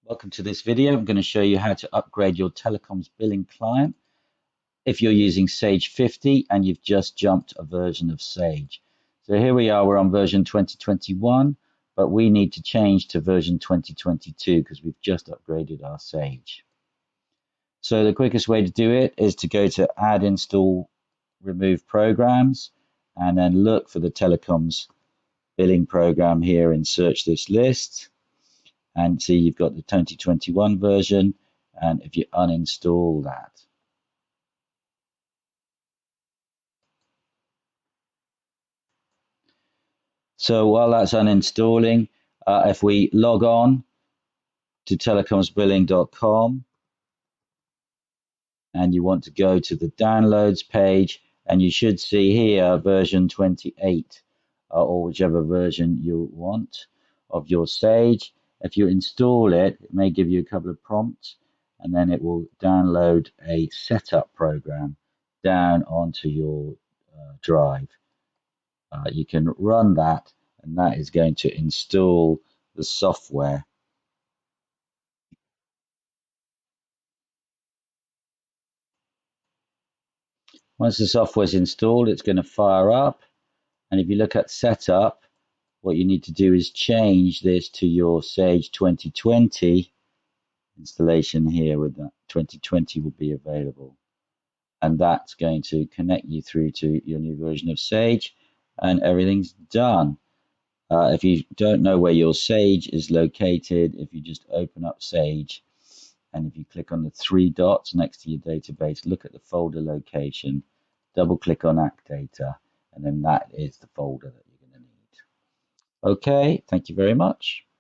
Welcome to this video. I'm going to show you how to upgrade your Telecoms billing client if you're using Sage 50 and you've just jumped a version of Sage. So here we are, we're on version 2021, but we need to change to version 2022 because we've just upgraded our Sage. So the quickest way to do it is to go to Add, Install, Remove Programs, and then look for the Telecoms billing program here and search this list. And see you've got the 2021 version, and if you uninstall that. So while that's uninstalling, if we log on to telecomsbilling.com and you want to go to the downloads page, and you should see here version 28 or whichever version you want of your Sage. If you install it, it may give you a couple of prompts, and then it will download a setup program down onto your drive. You can run that, and that is going to install the software. Once the software is installed, it's going to fire up, and if you look at setup, what you need to do is change this to your Sage 2020 installation here. With that 2020 will be available, and that's going to connect you through to your new version of Sage, and everything's done. If you don't know where your Sage is located, if you just open up Sage and if you click on the three dots next to your database, look at the folder location, double click on Act Data, and then that is the folder that you're going to need. Okay, thank you very much.